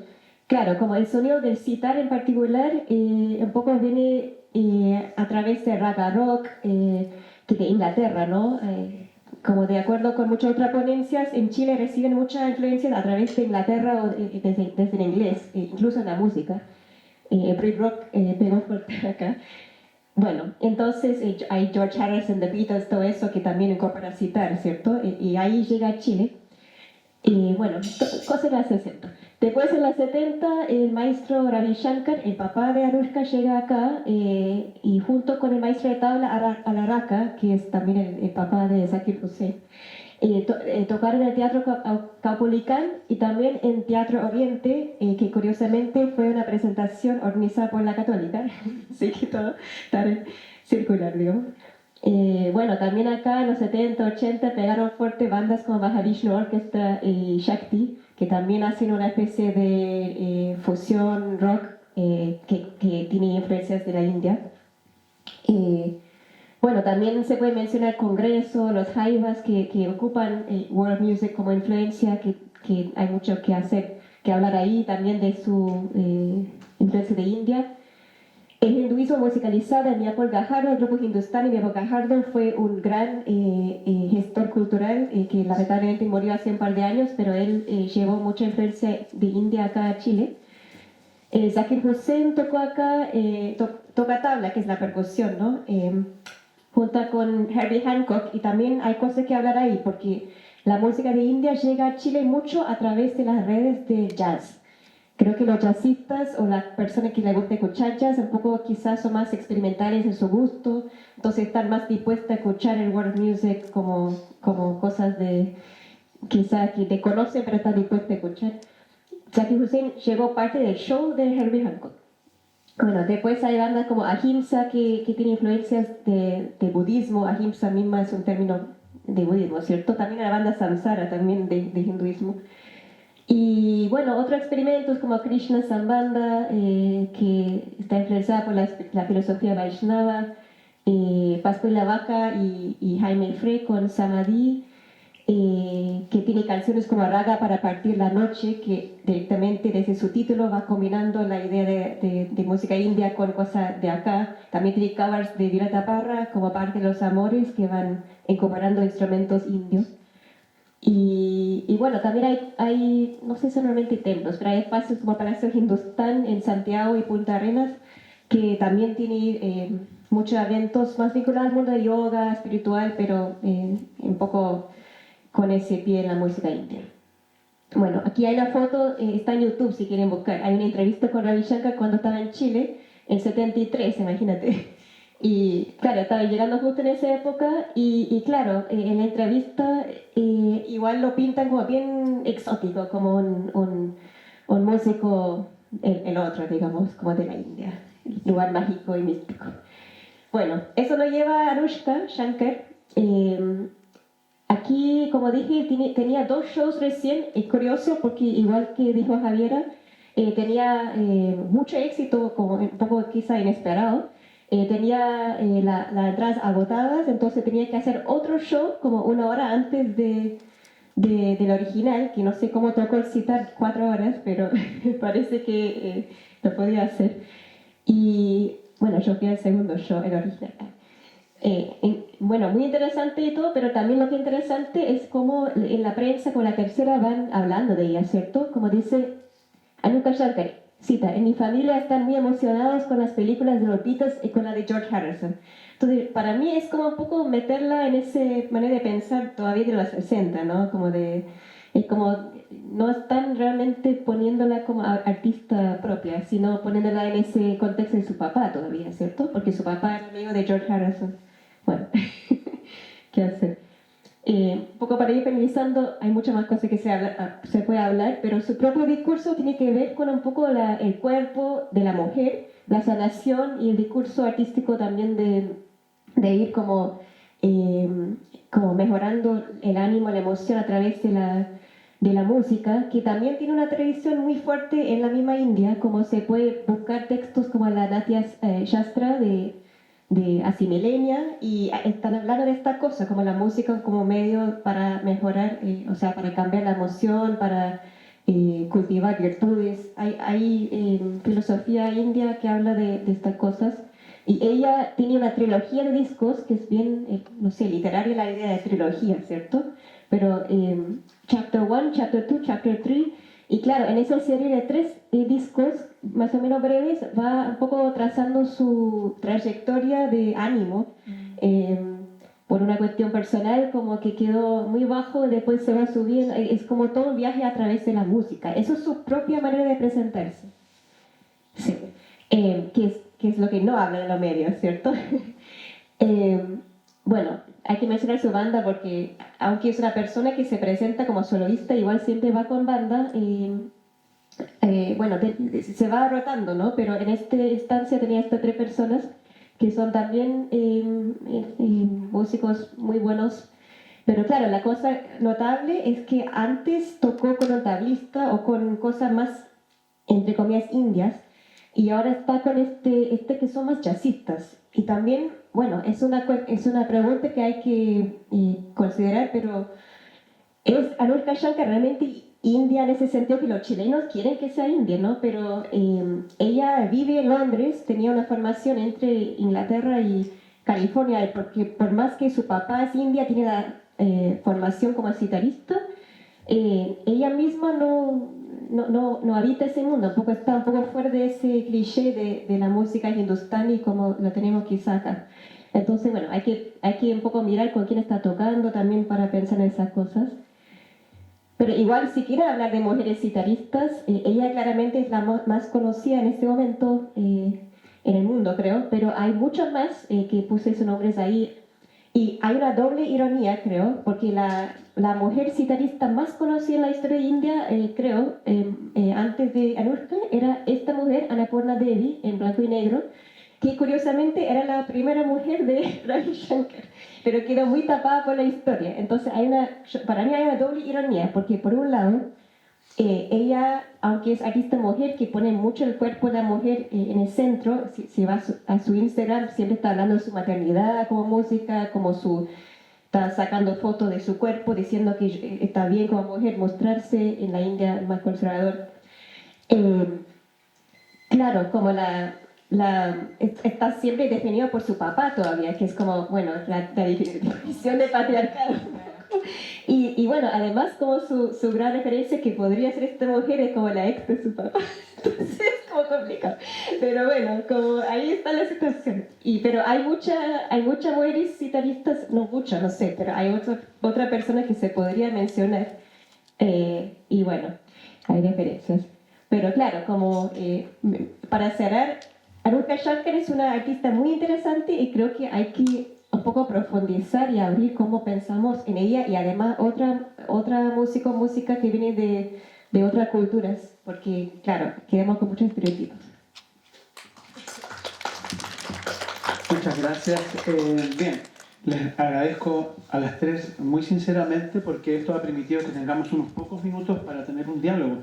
Claro, como el sonido del sitar en particular, un poco viene a través de raga rock, que de Inglaterra, ¿no? Como de acuerdo con muchas otras ponencias, en Chile reciben mucha influencia a través de Inglaterra o desde el inglés, incluso en la música. El Brit-rock pegó fuerte acá. Bueno, entonces hay George Harrison, The Beatles, todo eso que también incorpora citar, ¿cierto? Y ahí llega a Chile. Y bueno, cosas de los 60. Después en los 70, el maestro Ravi Shankar, el papá de Anushka, llega acá y junto con el maestro de tabla Alaraka, que es también el papá de Zakir Hussain, tocaron en el Teatro Caupolicán y también en Teatro Oriente, que curiosamente fue una presentación organizada por la Católica, así que todo está circular, digamos. Bueno, también acá en los 70, 80 pegaron fuerte bandas como Mahavishnu Orchestra y Shakti, que también hacen una especie de fusión rock que tiene influencias de la India. Bueno, también se puede mencionar Congreso, los Jaivas que ocupan world music como influencia, que hay mucho que hacer, que hablar ahí, también de su influencia de India. El hinduismo musicalizado de Mayapol Gajardo, el grupo hindustani Mayapol Gajardo fue un gran gestor cultural que lamentablemente murió hace un par de años, pero él llevó mucha influencia de India acá a Chile. Zakir Hussain tocó acá, toca tabla, que es la percusión, ¿no? Junto con Herbie Hancock, y también hay cosas que hablar ahí, porque la música de India llega a Chile mucho a través de las redes de jazz. Creo que los jazzistas o las personas que les gusta escuchar jazz un poco quizás son más experimentales en su gusto, entonces están más dispuestas a escuchar el world music como cosas de quizás que te conocen pero están dispuestas a escuchar. Zakir Hussain llegó parte del show de Herbie Hancock. Bueno, después hay bandas como Ahimsa que tiene influencias de budismo. Ahimsa misma es un término de budismo, ¿cierto? También hay la banda Samsara, también de hinduismo. Y bueno, otros experimentos como Krishna Sambandha, que está influenciada por la filosofía Vaishnava, Pascual Lavaca y Jaime Frey con Samadhi, que tiene canciones como Raga para partir la noche, que directamente desde su título va combinando la idea de música india con cosas de acá. También tiene covers de Virata Parra como parte de Los Amores, que van incorporando instrumentos indios. Y bueno, también hay, no sé si son realmente templos, pero hay espacios como Palacio Hindustán en Santiago y Punta Arenas, que también tiene muchos eventos más vinculados al mundo de yoga, espiritual, pero un poco con ese pie en la música india. Bueno, aquí hay la foto, está en YouTube si quieren buscar. Hay una entrevista con Ravi Shankar cuando estaba en Chile, en 73, imagínate. Y claro, estaba llegando justo en esa época y claro, en la entrevista igual lo pintan como bien exótico, como un músico, el otro, digamos, como de la India, lugar mágico y místico. Bueno, eso lo lleva a Anushka Shankar. Aquí, como dije, tenía 2 shows recién. Es curioso porque, igual que dijo Javiera, tenía mucho éxito, como un poco quizá inesperado. Tenía las entradas agotadas, entonces tenía que hacer otro show como 1 hora antes del original, que no sé cómo tocó el citar 4 horas, pero parece que lo podía hacer. Y bueno, yo fui al segundo show, el original. Bueno, muy interesante y todo, pero también lo que es interesante es cómo en la prensa con la tercera van hablando de ella, ¿cierto? Como dice Anushka Shankar, cita, en mi familia están muy emocionados con las películas de los Beatles y con la de George Harrison. Entonces, para mí es como un poco meterla en esa manera de pensar todavía de los 60, ¿no? Como no están realmente poniéndola como artista propia, sino poniéndola en ese contexto de su papá todavía, ¿cierto? Porque su papá era amigo de George Harrison. Bueno, ¿qué hacer? Un poco para ir finalizando, hay muchas más cosas que se puede hablar, pero su propio discurso tiene que ver con un poco el cuerpo de la mujer, la sanación y el discurso artístico también de ir como como mejorando el ánimo, la emoción a través de la música, que también tiene una tradición muy fuerte en la misma India, como se puede buscar textos como la Natya Shastra de Asimilenia, y están hablando de esta cosa, como la música como medio para mejorar, o sea, para cambiar la emoción, para cultivar virtudes. Hay filosofía india que habla de estas cosas. Y ella tiene una trilogía de discos que es bien, no sé, literaria la idea de trilogía, ¿cierto? Pero Chapter 1, Chapter 2, Chapter 3, y claro, en esa serie de 3 discos, más o menos breves, va un poco trazando su trayectoria de ánimo. Por una cuestión personal, como que quedó muy bajo, después se va subiendo, es como todo un viaje a través de la música. Eso es su propia manera de presentarse. Sí. Que es lo que no habla de los medios, ¿cierto? Bueno, hay que mencionar su banda porque, aunque es una persona que se presenta como soloista, igual siempre va con banda. Bueno, se va rotando, ¿no? Pero en esta instancia tenía estas 3 personas que son también músicos muy buenos. Pero claro, la cosa notable es que antes tocó con un tablista o con cosas más, entre comillas, indias, y ahora está con este que son más jazzistas. Y también, bueno, es una pregunta que hay que considerar, pero ¿es Anushka Shankar realmente india en ese sentido que los chilenos quieren que sea india, ¿no? Pero ella vive en Londres, tenía una formación entre Inglaterra y California, porque por más que su papá es india, tiene la formación como citarista, ella misma no habita ese mundo, está un poco fuera de ese cliché de la música hindustani como lo tenemos quizá acá. Entonces, bueno, hay que un poco mirar con quién está tocando también para pensar en esas cosas. Pero igual, si quiere hablar de mujeres citaristas, ella claramente es la más conocida en este momento en el mundo, creo, pero hay muchos más que puse sus nombres ahí. Y hay una doble ironía, creo, porque la mujer citarista más conocida en la historia de India, creo, antes de Anushka, era esta mujer, Annapurna Devi, en blanco y negro, que curiosamente era la primera mujer de Ravi Shankar, pero quedó muy tapada por la historia. Entonces, para mí hay una doble ironía, porque por un lado, ella, aunque es artista mujer, que pone mucho el cuerpo de la mujer en el centro, si va a su Instagram, siempre está hablando de su maternidad como música, está sacando fotos de su cuerpo, diciendo que está bien como mujer mostrarse en la India más conservador. Claro, como está siempre definido por su papá todavía, que es como, bueno, la definición de patriarcado. Y bueno, además como su gran referencia que podría ser esta mujer es como la ex de su papá. Entonces es como complicado. Pero bueno, como ahí está la situación. Pero hay muchas mujeres citaristas, no muchas, no sé, pero hay otra persona que se podría mencionar. Y bueno, hay referencias. Pero claro, como para cerrar, Anushka Shankar es una artista muy interesante y creo que hay que un poco profundizar y abrir cómo pensamos en ella, y además otra música que viene de otras culturas, porque claro, quedamos con muchos estereotipos. Muchas gracias. Bien, les agradezco a las 3 muy sinceramente, porque esto ha permitido que tengamos unos pocos minutos para tener un diálogo.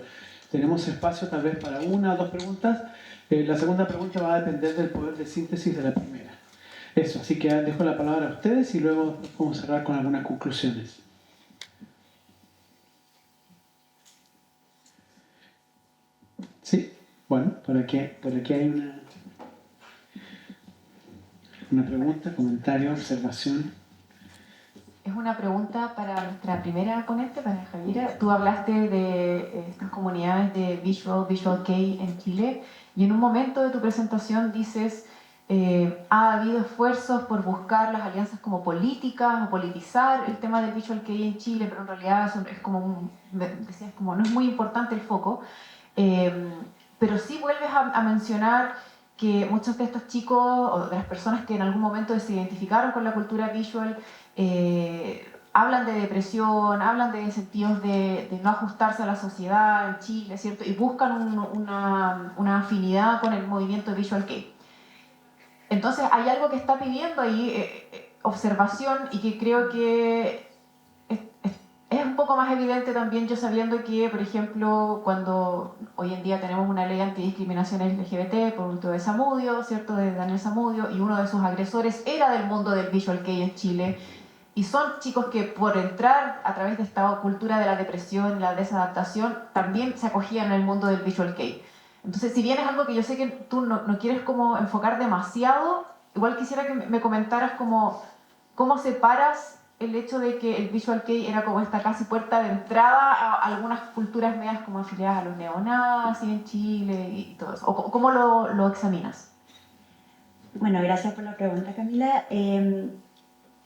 Tenemos espacio tal vez para 1 o 2 preguntas. La segunda pregunta va a depender del poder de síntesis de la primera. Eso, así que dejo la palabra a ustedes y luego vamos a cerrar con algunas conclusiones. Sí, bueno, por aquí hay una pregunta, comentario, observación. Es una pregunta para nuestra primera ponente, para Javiera. Tú hablaste de estas comunidades de Visual Kei en Chile, y en un momento de tu presentación dices ha habido esfuerzos por buscar las alianzas como políticas o politizar el tema del Visual Kei en Chile, pero en realidad es como decías, como no es muy importante el foco. Pero sí vuelves a mencionar que muchos de estos chicos o de las personas que en algún momento se identificaron con la cultura visual hablan de depresión, hablan de sentidos de no ajustarse a la sociedad en Chile, ¿cierto? Y buscan una afinidad con el movimiento Visual Kei. Entonces hay algo que está pidiendo ahí, observación y que creo que es un poco más evidente también yo sabiendo que, por ejemplo, cuando hoy en día tenemos una ley antidiscriminación LGBT por producto de Zamudio, ¿cierto?, de Daniel Zamudio, y uno de sus agresores era del mundo del visual kei en Chile, y son chicos que por entrar a través de esta cultura de la depresión, la desadaptación, también se acogían en el mundo del visual kei. Entonces, si bien es algo que yo sé que tú no quieres como enfocar demasiado, igual quisiera que me comentaras como cómo separas el hecho de que el visual kei era como esta casi puerta de entrada a algunas culturas medias como afiliadas a los neonazis en Chile y todo eso. ¿O cómo lo examinas? Bueno, gracias por la pregunta, Camila.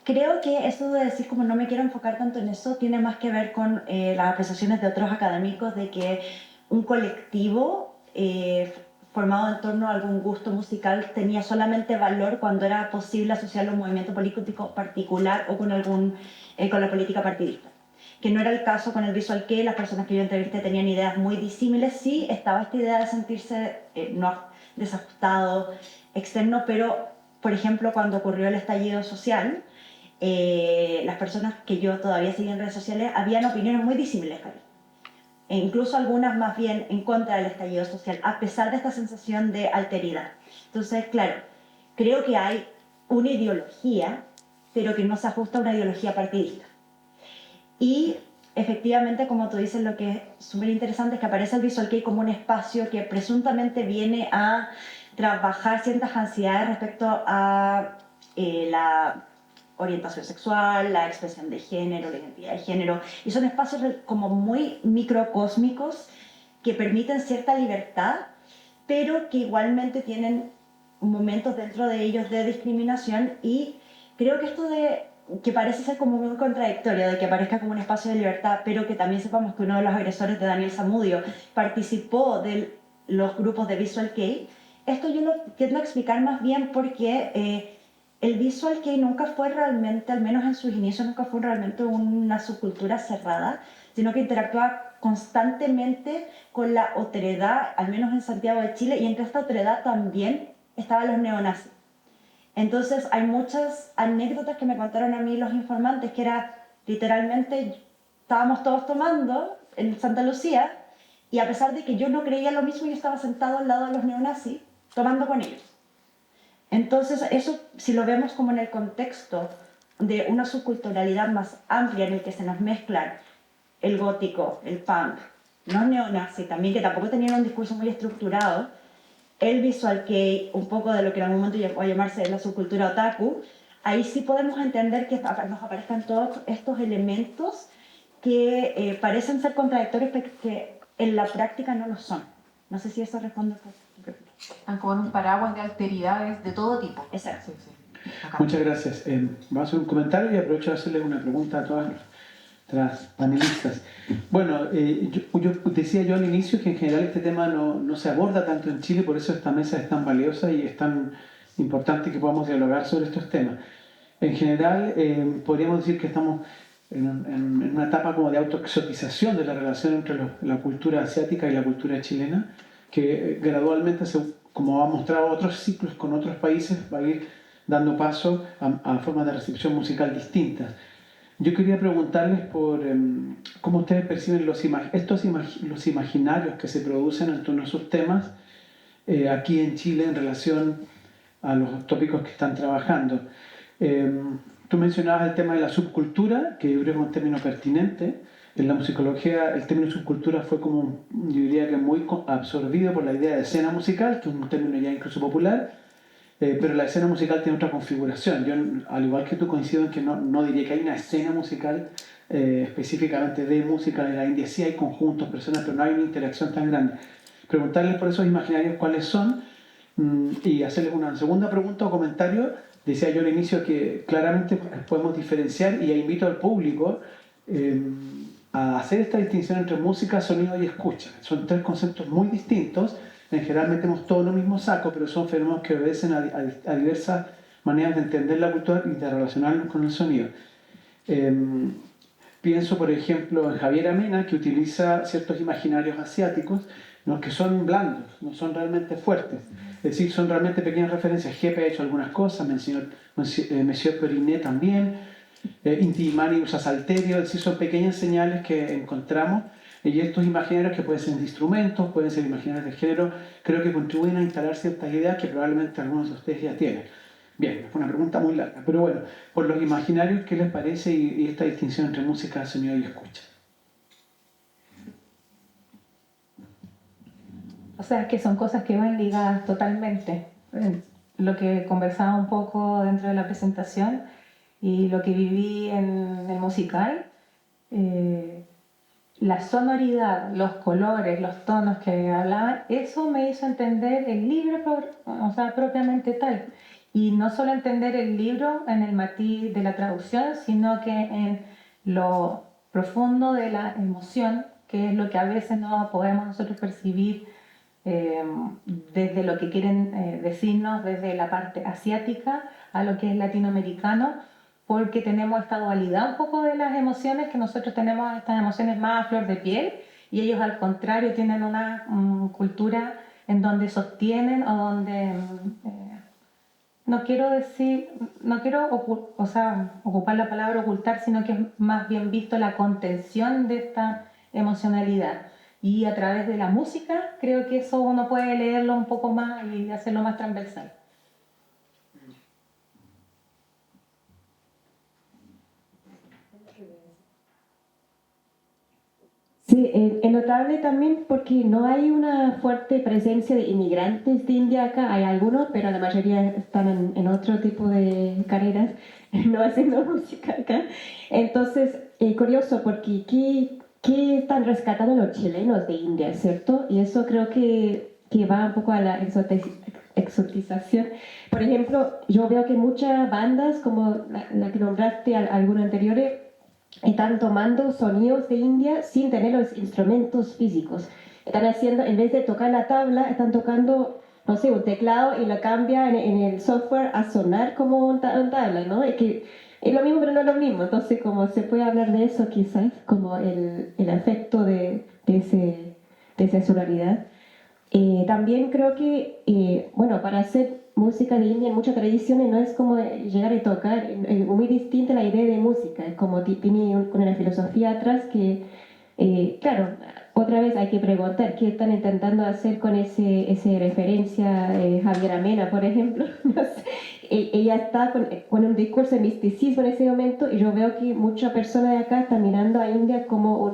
Creo que eso de decir como no me quiero enfocar tanto en eso tiene más que ver con las apreciaciones de otros académicos de que un colectivo formado en torno a algún gusto musical tenía solamente valor cuando era posible asociarlo a un movimiento político particular o con con la política partidista. Que no era el caso con el visual kei. Las personas que yo entrevisté tenían ideas muy disímiles. Sí, estaba esta idea de sentirse no desajustado, externo, pero, por ejemplo, cuando ocurrió el estallido social, las personas que yo todavía seguía en redes sociales habían opiniones muy disímiles ahí. E incluso algunas más bien en contra del estallido social, a pesar de esta sensación de alteridad. Entonces, claro, creo que hay una ideología, pero que no se ajusta a una ideología partidista. Y efectivamente, como tú dices, lo que es súper interesante es que aparece el visual kei como un espacio que presuntamente viene a trabajar ciertas ansiedades respecto a la orientación sexual, la expresión de género, la identidad de género, y son espacios como muy microcósmicos que permiten cierta libertad, pero que igualmente tienen momentos dentro de ellos de discriminación. Y creo que esto de que parece ser como muy contradictorio, de que aparezca como un espacio de libertad, pero que también sepamos que uno de los agresores de Daniel Zamudio participó de los grupos de visual kei, esto yo lo tiendo a explicar más bien porque el visual kei nunca fue realmente, al menos en sus inicios, nunca fue realmente una subcultura cerrada, sino que interactuaba constantemente con la otredad, al menos en Santiago de Chile, y entre esta otredad también estaban los neonazis. Entonces hay muchas anécdotas que me contaron a mí los informantes, que era literalmente, estábamos todos tomando en Santa Lucía, y a pesar de que yo no creía lo mismo, yo estaba sentado al lado de los neonazis, tomando con ellos. Entonces, eso, si lo vemos como en el contexto de una subculturalidad más amplia en el que se nos mezclan el gótico, el punk, los neonazis también, que tampoco tenían un discurso muy estructurado, el visual kei, un poco de lo que en algún momento llegó a llamarse la subcultura otaku, ahí sí podemos entender que nos aparezcan todos estos elementos que parecen ser contradictorios, pero que en la práctica no lo son. No sé si eso responde a tu pregunta. Están como en un paraguas de alteridades de todo tipo. Exacto. Sí, sí. Acá. Muchas gracias. Vamos a hacer un comentario y aprovecho de hacerle una pregunta a todas las panelistas. Bueno, yo decía yo al inicio que en general este tema no se aborda tanto en Chile, por eso esta mesa es tan valiosa y es tan importante que podamos dialogar sobre estos temas. En general, podríamos decir que estamos en una etapa como de autoexotización de la relación entre la cultura asiática y la cultura chilena, que gradualmente, como ha mostrado otros ciclos con otros países, va a ir dando paso a formas de recepción musical distintas. Yo quería preguntarles por cómo ustedes perciben los imaginarios que se producen en torno a sus temas aquí en Chile en relación a los tópicos que están trabajando. Tú mencionabas el tema de la subcultura, que yo creo que es un término pertinente. En la musicología el término subcultura fue como, yo diría que muy absorbido por la idea de escena musical, que es un término ya incluso popular, pero la escena musical tiene otra configuración. Yo, al igual que tú, coincido en que no diría que hay una escena musical específicamente de música en la India. Sí hay conjuntos, personas, pero no hay una interacción tan grande. Preguntarles por esos imaginarios cuáles son y hacerles una segunda pregunta o comentario. Decía yo al inicio que claramente podemos diferenciar, y invito al público a hacer esta distinción entre música, sonido y escucha. Son tres conceptos muy distintos. En general metemos todo en un mismo saco, pero son fenómenos que obedecen a diversas maneras de entender la cultura y de relacionarnos con el sonido. Pienso, por ejemplo, en Javier Amena, que utiliza ciertos imaginarios asiáticos, ¿no?, que son blandos, no son realmente fuertes. Es decir, son realmente pequeñas referencias. Jepe ha hecho algunas cosas, Monsieur Perinet también, Inti Illimani usa salterio, es decir, son pequeñas señales que encontramos. Y estos imaginarios, que pueden ser de instrumentos, pueden ser imaginarios de género, creo que contribuyen a instalar ciertas ideas que probablemente algunos de ustedes ya tienen. Bien, fue una pregunta muy larga, pero bueno, por los imaginarios, ¿qué les parece y esta distinción entre música, sonido y escucha? O sea, que son cosas que van ligadas totalmente. Lo que conversaba un poco dentro de la presentación y lo que viví en el musical, la sonoridad, los colores, los tonos que hablaban, eso me hizo entender el libro, o sea, propiamente tal. Y no solo entender el libro en el matiz de la traducción, sino que en lo profundo de la emoción, que es lo que a veces no podemos nosotros percibir desde lo que quieren decirnos, desde la parte asiática a lo que es latinoamericano, porque tenemos esta dualidad un poco de las emociones, que nosotros tenemos estas emociones más a flor de piel, y ellos al contrario tienen una cultura en donde sostienen o donde, no quiero decir, no quiero ocupar la palabra ocultar, sino que es más bien visto la contención de esta emocionalidad. Y a través de la música creo que eso uno puede leerlo un poco más y hacerlo más transversal. Sí, es notable también porque no hay una fuerte presencia de inmigrantes de India acá. Hay algunos, pero la mayoría están en otro tipo de carreras, no haciendo música acá. Entonces, curioso porque ¿qué están rescatando los chilenos de India, cierto? Y eso creo que va un poco a la exotización. Por ejemplo, yo veo que muchas bandas, como la que nombraste, algunas anteriores, están tomando sonidos de India sin tener los instrumentos físicos. Están haciendo, en vez de tocar la tabla, están tocando, no sé, un teclado y lo cambia en el software a sonar como un tabla, ¿no? Es lo mismo, pero no es lo mismo. Entonces, como se puede hablar de eso, quizás, como el efecto de esa sonoridad. También creo que, bueno, para hacer música de India en muchas tradiciones no es como llegar y tocar, es muy distinta la idea de música, es como tiene una filosofía atrás que, claro, otra vez hay que preguntar qué están intentando hacer con ese referencia, Javier Amena, por ejemplo. No sé, ella está con un discurso de misticismo en ese momento y yo veo que muchas personas de acá están mirando a India como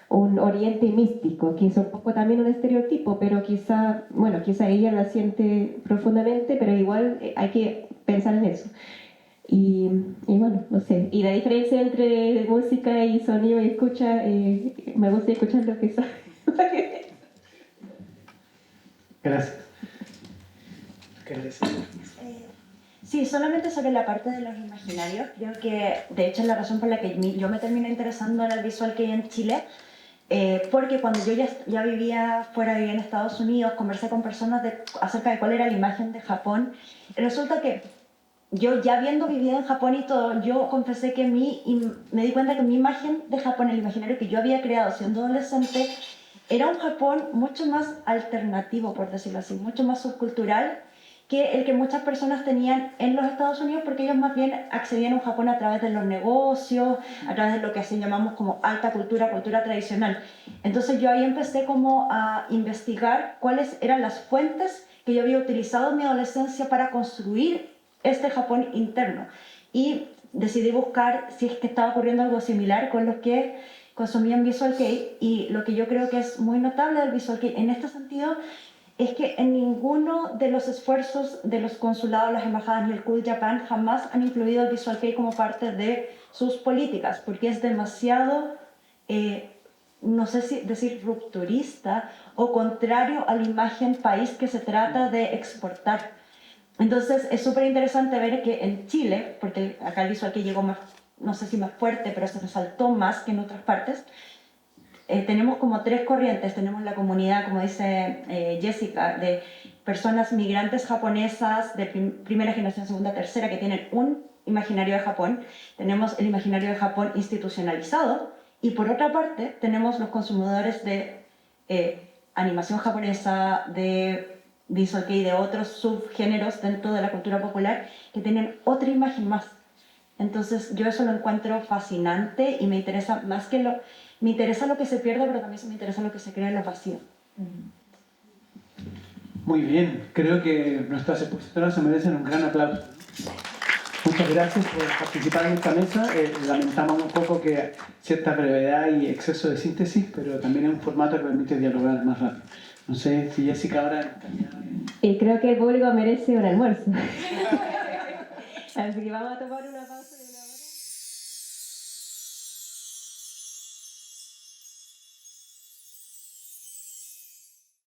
un oriente místico, que es un poco también un estereotipo, pero quizá ella la siente profundamente, pero igual hay que pensar en eso. Y bueno, no sé, y la diferencia entre música y sonido y escucha, me gusta escuchar lo que sabe. Gracias. ¿Qué decir? Sí, solamente sobre la parte de los imaginarios, creo que de hecho es la razón por la que yo me terminé interesando en el visual que hay en Chile, porque cuando yo ya vivía en Estados Unidos, conversé con personas acerca de cuál era la imagen de Japón, y resulta que yo ya habiendo vivido en Japón y todo, yo confesé que me di cuenta que mi imagen de Japón, el imaginario que yo había creado siendo adolescente, era un Japón mucho más alternativo, por decirlo así, mucho más subcultural que el que muchas personas tenían en los Estados Unidos, porque ellos más bien accedían a un Japón a través de los negocios, a través de lo que así llamamos como alta cultura, cultura tradicional. Entonces yo ahí empecé como a investigar cuáles eran las fuentes que yo había utilizado en mi adolescencia para construir este Japón interno. Y decidí buscar si es que estaba ocurriendo algo similar con los que consumían Visual Kei, y lo que yo creo que es muy notable del Visual Kei en este sentido es que en ninguno de los esfuerzos de los consulados, las embajadas ni el Cool Japan jamás han incluido el Visual Kei como parte de sus políticas, porque es demasiado, no sé si decir rupturista o contrario a la imagen país que se trata de exportar. Entonces es súper interesante ver que en Chile, porque acá el Visual Kei llegó más, no sé si más fuerte, pero se resaltó más que en otras partes, tenemos como tres corrientes. Tenemos la comunidad, como dice Jessica, de personas migrantes japonesas de primera generación, segunda, tercera, que tienen un imaginario de Japón. Tenemos el imaginario de Japón institucionalizado, y por otra parte tenemos los consumidores de animación japonesa, de visual kei de otros subgéneros dentro de la cultura popular que tienen otra imagen más. Entonces yo eso lo encuentro fascinante y me interesa más que lo... Me interesa lo que se pierde, pero también me interesa lo que se crea en los vacíos. Muy bien, creo que nuestras expositoras se merecen un gran aplauso. Muchas gracias por participar en esta mesa. Lamentamos un poco que cierta brevedad y exceso de síntesis, pero también es un formato que permite dialogar más rápido. No sé si Jessica ahora... Creo que el público merece un almuerzo. Así que vamos a tomar una pausa de una hora.